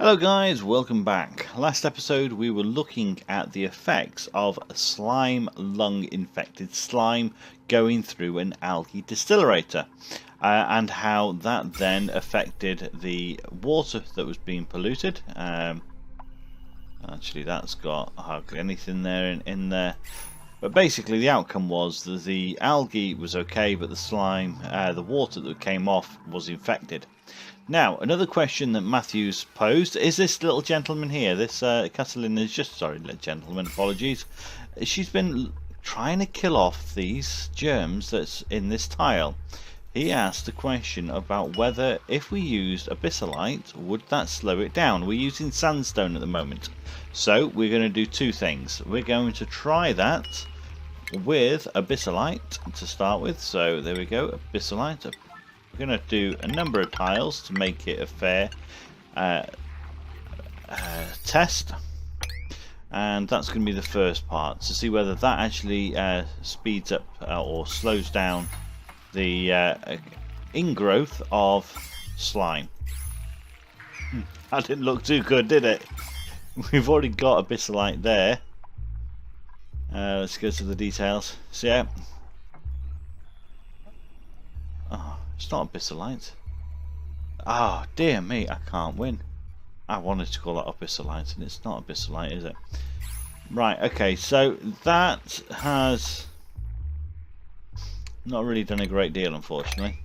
Hello guys, welcome back. Last episode we were looking at the effects of Slimelung infected slime going through an algae distillerator and how that then affected the water that was being polluted. Actually that's got hardly anything there in there. But basically the outcome was that the algae was okay, but the slime, the water that came off was infected. Now, another question that Matthew's posed is this little gentleman here. This Catalina is just, sorry, gentleman, apologies. She's been trying to kill off these germs that's in this tile. He asked a question about whether if we used abyssalite, would that slow it down? We're using sandstone at the moment. So we're going to do two things. We're going to try that with abyssalite to start with. So there we go, abyssalite. We're going to do a number of tiles to make it a fair test, and that's going to be the first part, to see whether that actually speeds up or slows down the ingrowth of slime. That didn't look too good, did it? We've already got abyssalite there. Let's go to the details. So yeah. Oh, it's not abyssalite. Ah, oh, dear me, I can't win. I wanted to call that abyssalite, and it's not abyssalite, is it? Right, okay, so that has not really done a great deal, unfortunately.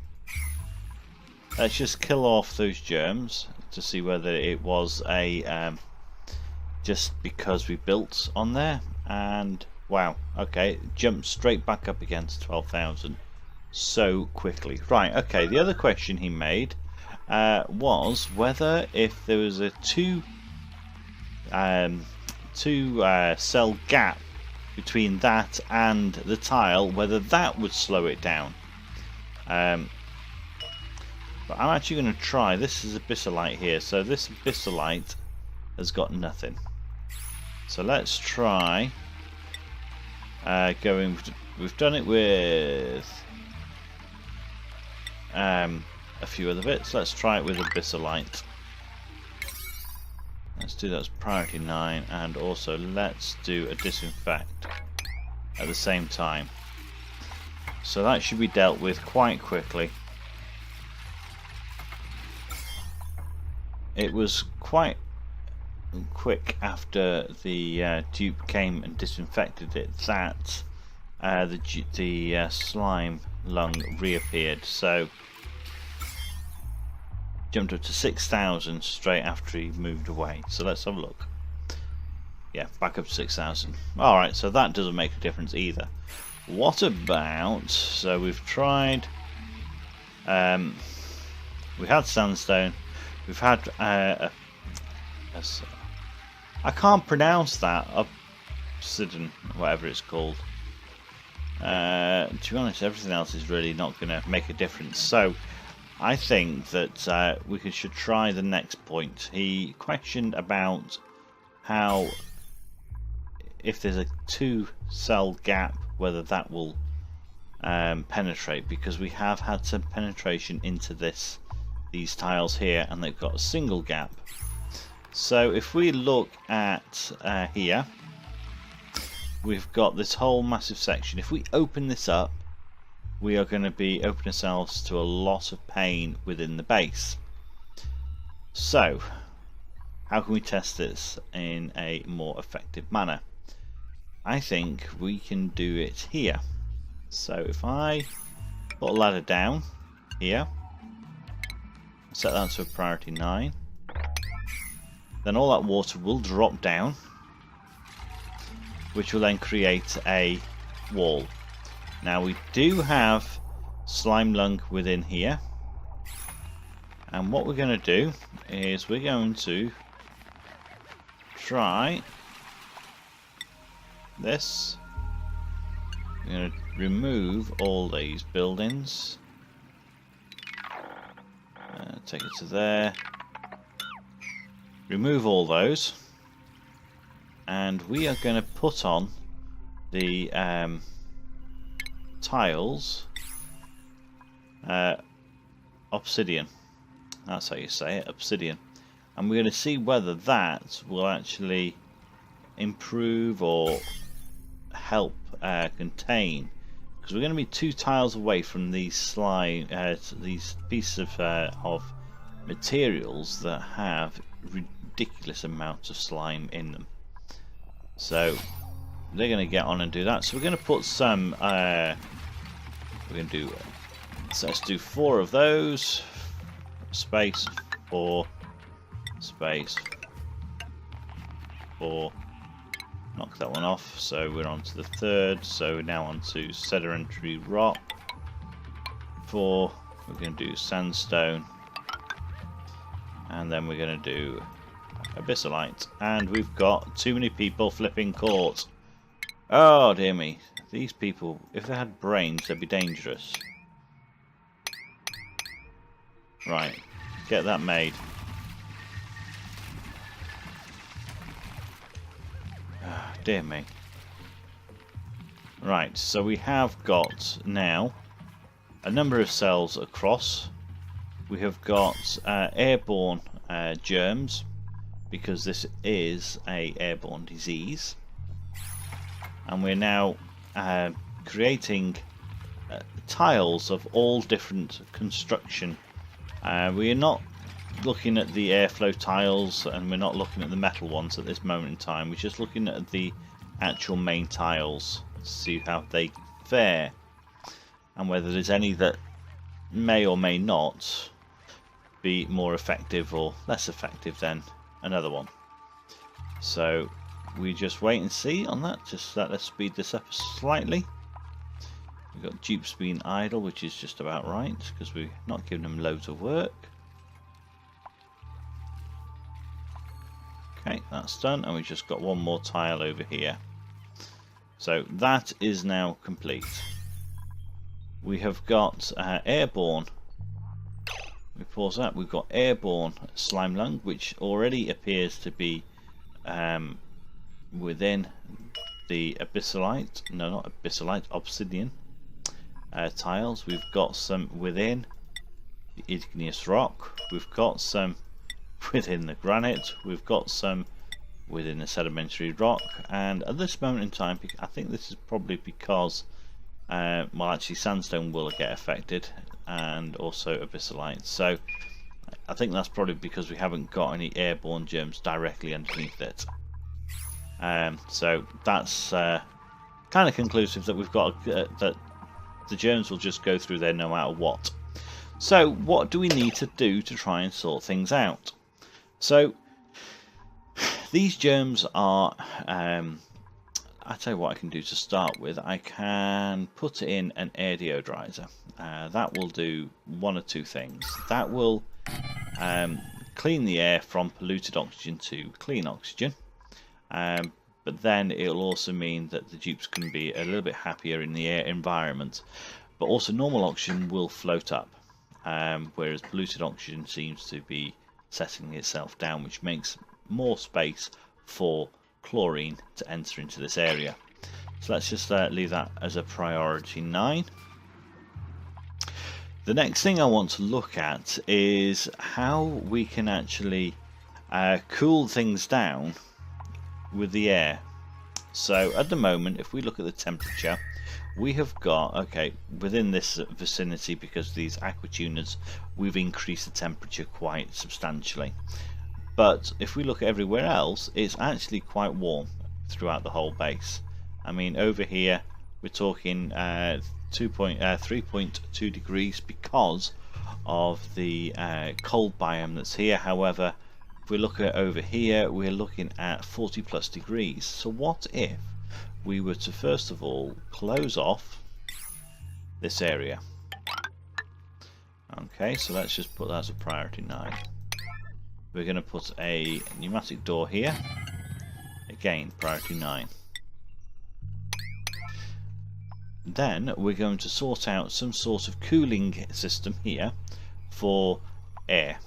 Let's just kill off those germs to see whether it was a just because we built on there, and wow, okay, jumped straight back up again to 12,000 so quickly. Right, okay, the other question he made was whether if there was a two cell gap between that and the tile, whether that would slow it down. But I'm actually going to try. This is abyssalite here, so this abyssalite has got nothing. So let's try going. We've done it with a few other bits. Let's try it with abyssalite. Let's do that as priority 9, and also let's do a disinfect at the same time. So that should be dealt with quite quickly. It was quite quick after the dupe came and disinfected it that the slime lung reappeared. So jumped up to 6,000 straight after he moved away. So let's have a look. Yeah, back up to 6,000. Alright, so that doesn't make a difference either. What about, so we've tried, we had sandstone, we've had I can't pronounce that, obsidian, whatever it's called. To be honest, everything else is really not going to make a difference. So I think that we should try the next point. He questioned about how, if there's a 2-cell gap, whether that will penetrate, because we have had some penetration into these tiles here, and they've got a single gap. So if we look at here, we've got this whole massive section. If we open this up, we are going to be opening ourselves to a lot of pain within the base. So how can we test this in a more effective manner? I think we can do it here. So if I put a ladder down here, set that to a priority 9, then all that water will drop down, which will then create a wall. Now we do have Slimelung within here, and what we're going to do is we're going to try this. We're going to remove all these buildings, take it to there, remove all those, and we are going to put on the tiles obsidian. That's how you say it, obsidian. and we're going to see whether that will actually improve or help contain, because we're going to be 2 tiles away from these slime, these pieces of materials that have ridiculous amounts of slime in them. So they're going to get on and do that. So we're going to put some. We're going to do. So let's do 4 of those. Space 4. Space 4. Knock that one off. So we're on to the 3rd. So we're now on to sedimentary rock. 4. We're going to do sandstone. And then we're going to do abyssalite. And we've got too many people flipping court. Oh dear me. These people, if they had brains, they'd be dangerous. Right. Get that made. Oh, dear me. Right, so we have got now a number of cells across. We have got airborne germs, because this is a airborne disease, and we're now creating tiles of all different construction. We are not looking at the airflow tiles, and we're not looking at the metal ones at this moment in time. We're just looking at the actual main tiles to see how they fare, and whether there's any that may or may not be more effective or less effective than another one. So we just wait and see on that. Just let's speed this up slightly. We've got dupes being idle, which is just about right, because we're not giving them loads of work. Okay, that's done, and we've just got one more tile over here. So that is now complete. We have got airborne. We pause that. We've got airborne Slimelung, which already appears to be within the abyssalite. No, not abyssalite, obsidian tiles. We've got some within the igneous rock. We've got some within the granite. We've got some within the sedimentary rock. And at this moment in time, I think this is probably because, well, actually, sandstone will get affected, and also abyssalite. So I think that's probably because we haven't got any airborne germs directly underneath it. So that's kind of conclusive that we've got that the germs will just go through there no matter what. So what do we need to do to try and sort things out? So these germs are I'll tell you what I can do to start with. I can put in an air deodorizer. That will do one or two things. That will clean the air from polluted oxygen to clean oxygen. But then it'll also mean that the dupes can be a little bit happier in the air environment. But also normal oxygen will float up, whereas polluted oxygen seems to be settling itself down, which makes more space for chlorine to enter into this area. So let's just leave that as a priority 9. The next thing I want to look at is how we can actually cool things down with the air. So at the moment, if we look at the temperature, we have got, okay, within this vicinity, because of these aqua tuners, we've increased the temperature quite substantially. But if we look at everywhere else, it's actually quite warm throughout the whole base. I mean, over here we're talking 3.2 degrees because of the cold biome that's here. However, if we look at over here, we're looking at 40 plus degrees. So what if we were to first of all close off this area? Okay, so let's just put that as a priority 9. We're going to put a pneumatic door here. Again, priority 9. Then we're going to sort out some sort of cooling system here for air,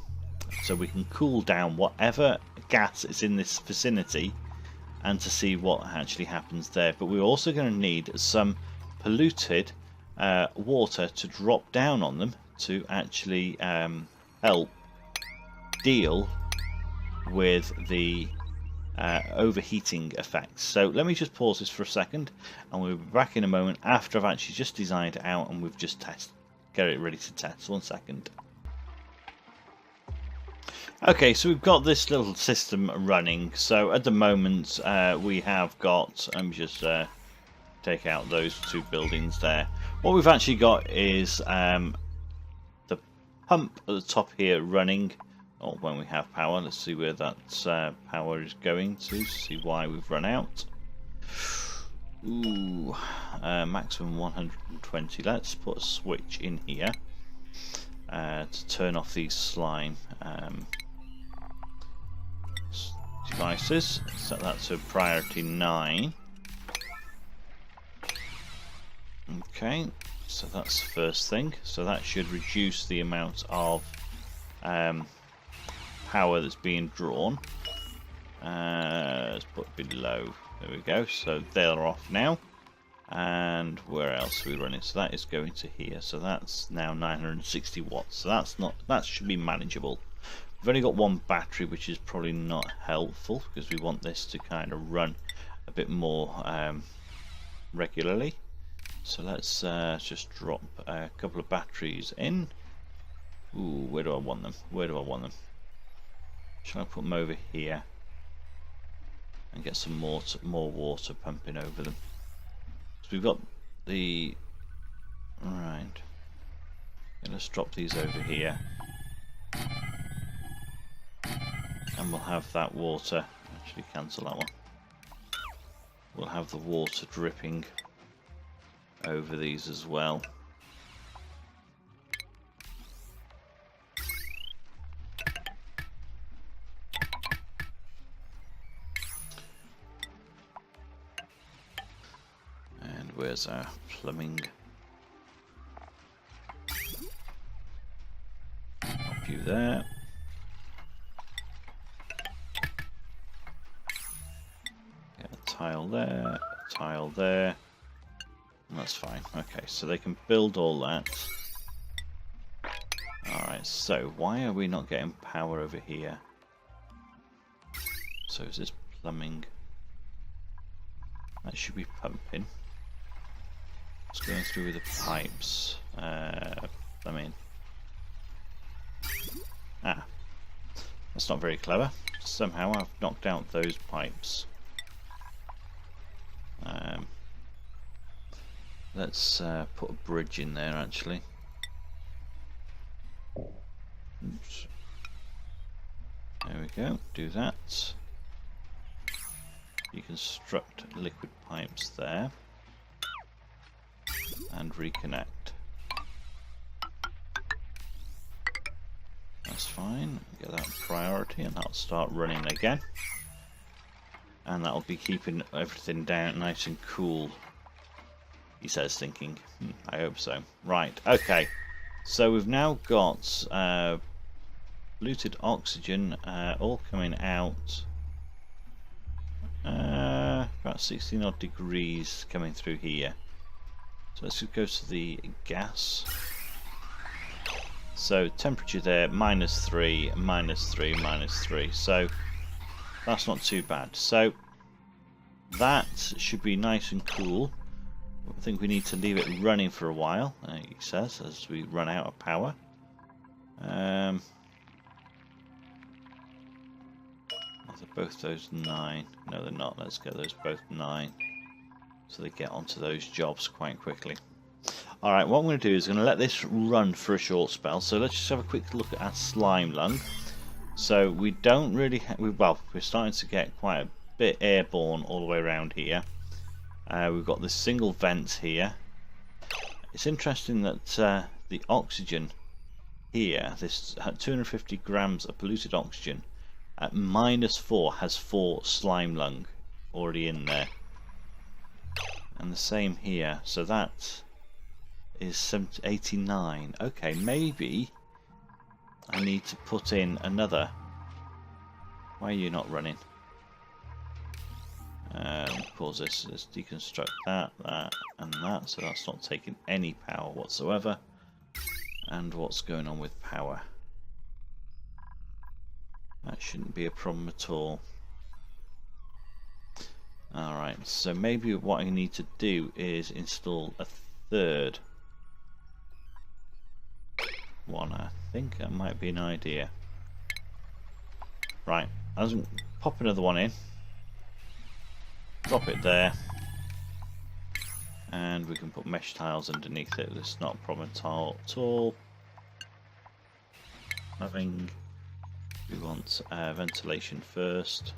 so we can cool down whatever gas is in this vicinity and to see what actually happens there. But we're also going to need some polluted water to drop down on them to actually help deal with the overheating effects. So let me just pause this for a second, and we'll be back in a moment after I've actually just designed it out and we've just get it ready to test. 1 second. Okay, so we've got this little system running. So at the moment we have got, let me just take out those 2 buildings there. What we've actually got is the pump at the top here running. Or when we have power. Let's see where that power is going to, see why we've run out. Ooh, maximum 120. Let's put a switch in here to turn off these slime devices. Set that to priority 9. Okay, so that's the first thing. So that should reduce the amount of power that's being drawn. Let's put below. There we go. So they're off now. And where else are we running? So that is going to here. So that's now 960 watts. So that should be manageable. We've only got 1 battery, which is probably not helpful because we want this to kind of run a bit more regularly. So let's just drop a couple of batteries in. Ooh, where do I want them? Where do I want them? Shall I put them over here and get some more water pumping over them? So we've got the right. Okay, let's drop these over here, and we'll have that water. Actually, cancel that one. We'll have the water dripping over these as well. Where's our plumbing? Pop you there. Get a tile there, a tile there. And that's fine. Okay, so they can build all that. Alright, so why are we not getting power over here? So is this plumbing? That should be pumping. What's going through with the pipes? That's not very clever. Somehow I've knocked out those pipes. Let's put a bridge in there actually. Oops. There we go, do that. Deconstruct liquid pipes there. And reconnect. That's fine. Get that priority and that'll start running again. And that'll be keeping everything down nice and cool, he says, thinking. I hope so. Right, okay. So we've now got polluted oxygen all coming out. About 16 odd degrees coming through here. So let's just go to the gas. So temperature there, -3, -3, -3. So that's not too bad. So that should be nice and cool. I think we need to leave it running for a while, he says, as we run out of power. Are both those 9? No, they're not. Let's get those both 9. So they get onto those jobs quite quickly. Alright, what I'm going to do is I'm going to let this run for a short spell. So let's just have a quick look at our Slimelung. So we don't really... we're starting to get quite a bit airborne all the way around here. We've got this single vent here. It's interesting that the oxygen here, this 250 grams of polluted oxygen, at -4 has 4 Slimelung already in there. And the same here, so that is 89. Okay, maybe I need to put in another. Why are you not running? Pause this. Let's deconstruct that, and that. So that's not taking any power whatsoever. And what's going on with power? That shouldn't be a problem at all. Alright, so maybe what I need to do is install a third one. I think that might be an idea. Right, I'll pop another one in. Drop it there. And we can put mesh tiles underneath it. That's not a problem at all. We want ventilation first.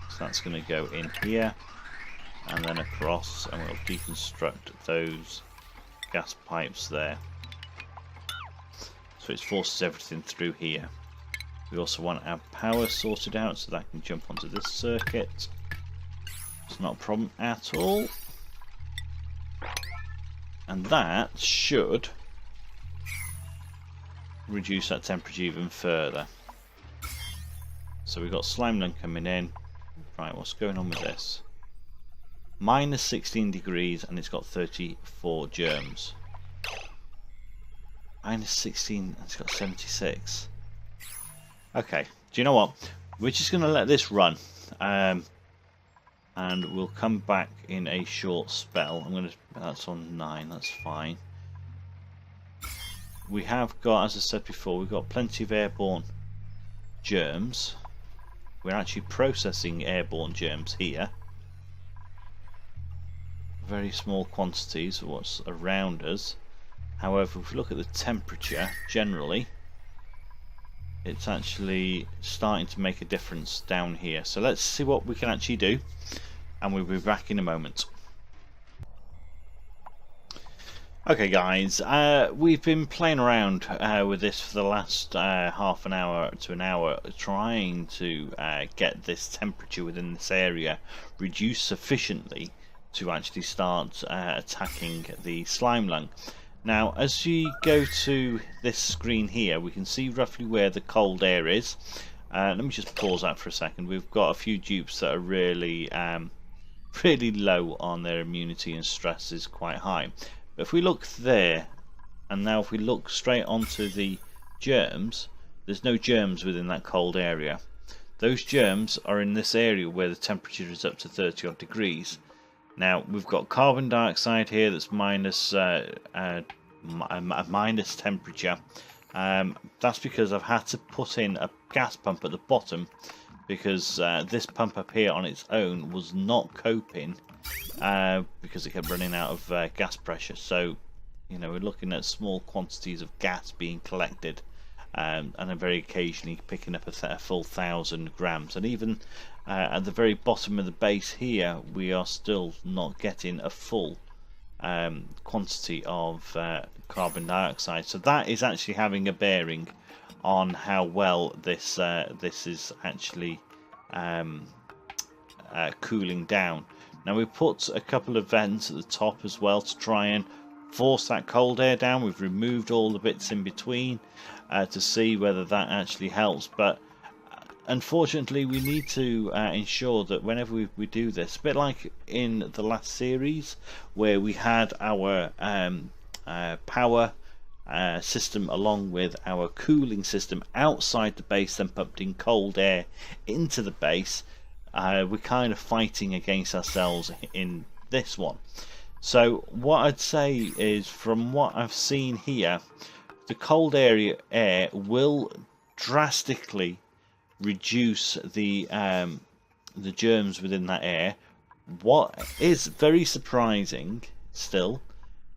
So that's going to go in here and then across, and we'll deconstruct those gas pipes there. So it forces everything through here. We also want our power sorted out so that can jump onto this circuit. It's not a problem at all. And that should reduce that temperature even further. So we've got Slimelung coming in. Right, what's going on with this? Minus 16 degrees and it's got 34 germs. Minus 16 and it's got 76. Okay, do you know what? We're just going to let this run. And we'll come back in a short spell. That's on 9, that's fine. We have got, as I said before, we've got plenty of airborne germs. We're actually processing airborne germs here. Very small quantities of what's around us. However, if we look at the temperature, generally, it's actually starting to make a difference down here. So let's see what we can actually do, and we'll be back in a moment. Okay guys, we've been playing around with this for the last half an hour to an hour, trying to get this temperature within this area reduced sufficiently to actually start attacking the Slimelung. Now, as you go to this screen here, we can see roughly where the cold air is. Let me just pause that for a second. We've got a few dupes that are really low on their immunity, and stress is quite high. But if we look there, and now if we look straight onto the germs, there's no germs within that cold area. Those germs are in this area where the temperature is up to 30 odd degrees. Now we've got carbon dioxide here that's minus temperature. That's because I've had to put in a gas pump at the bottom, because this pump up here on its own was not coping. Because it kept running out of gas pressure. So, you know, we're looking at small quantities of gas being collected, and then very occasionally picking up a full 1,000 grams. And even at the very bottom of the base here, we are still not getting a full quantity of carbon dioxide. So that is actually having a bearing on how well this is actually cooling down. Now we put a couple of vents at the top as well to try and force that cold air down. We've removed all the bits in between to see whether that actually helps, but unfortunately we need to ensure that whenever we do this, a bit like in the last series where we had our power system along with our cooling system outside the base, then pumped in cold air into the base, we're kind of fighting against ourselves in this one. So what I'd say is, from what I've seen here, the cold air will drastically reduce the germs within that air. What is very surprising still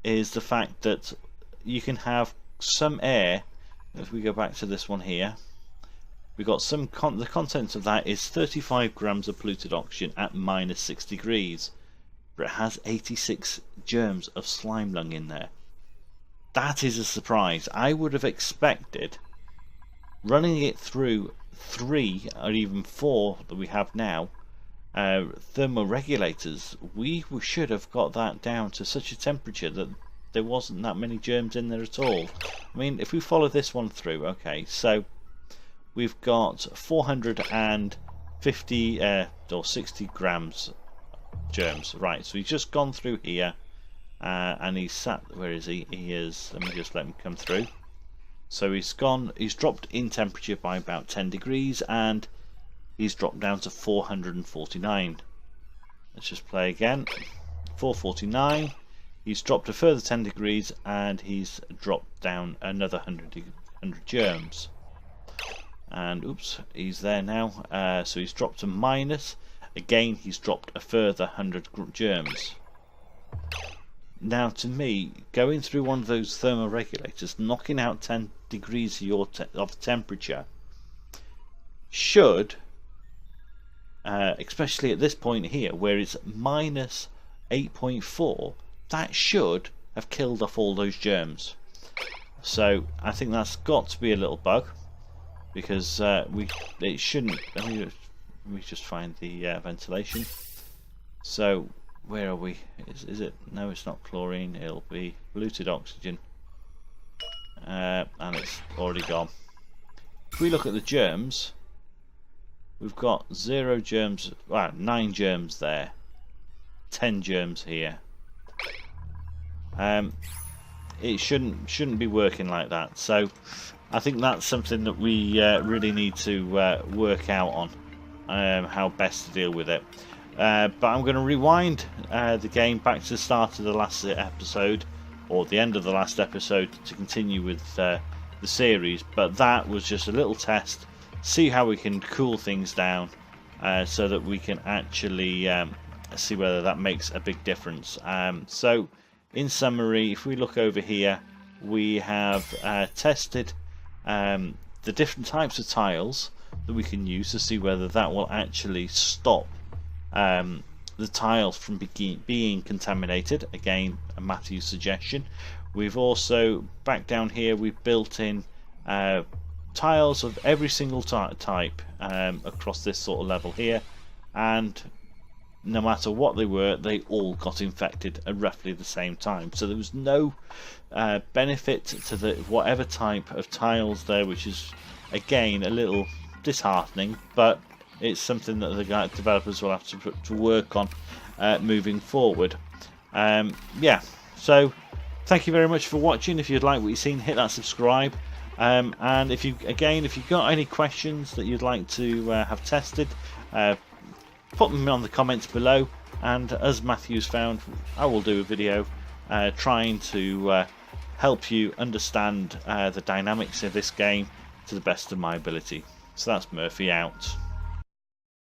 is the fact that you can have some air. If we go back to this one here, we've got some the contents of that is 35 grams of polluted oxygen at minus 6 degrees, but it has 86 germs of Slimelung in there. That is a surprise. I would have expected, running it through 3 or even 4 that we have now, thermoregulators, we should have got that down to such a temperature that there wasn't that many germs in there at all. I mean, if we follow this one through, okay, so we've got 450 or 60 grams germs. Right, so he's just gone through here, and he's sat. Where is he? He is. Let me just let him come through. So he's dropped in temperature by about 10 degrees, and he's dropped down to 449. Let's just play again. 449. He's dropped a further 10 degrees, and he's dropped down another 100 germs. And oops, he's there now. So he's dropped to minus. Again, he's dropped a further 100 germs. Now, to me, going through one of those thermoregulators, knocking out 10 degrees of temperature should, especially at this point here, where it's minus 8.4, that should have killed off all those germs. So I think that's got to be a little bug, because it shouldn't. Let me just find the ventilation. So where are we? Is it? No, it's not chlorine. It'll be polluted oxygen, and it's already gone. If we look at the germs, we've got 0 germs. Wow, 9 germs there. 10 germs here. It shouldn't be working like that. So I think that's something that we really need to work out on, how best to deal with it. But I'm going to rewind the game back to the start of the last episode, or the end of the last episode, to continue with the series. But that was just a little test, see how we can cool things down, so that we can actually see whether that makes a big difference. So in summary, if we look over here, we have tested the different types of tiles that we can use to see whether that will actually stop the tiles from being contaminated. Again, a Matthew's suggestion. We've also, back down here, we've built in tiles of every single type across this sort of level here, and no matter what they were, they all got infected at roughly the same time. So there was no benefit to the whatever type of tiles there, which is again a little disheartening, but it's something that the developers will have to work on moving forward. Yeah, so thank you very much for watching. If you'd like what you've seen, hit that subscribe, and if you've got any questions that you'd like to have tested, put them on the comments below, and as Matthew's found, I will do a video trying to help you understand the dynamics of this game to the best of my ability. So that's Murphy out.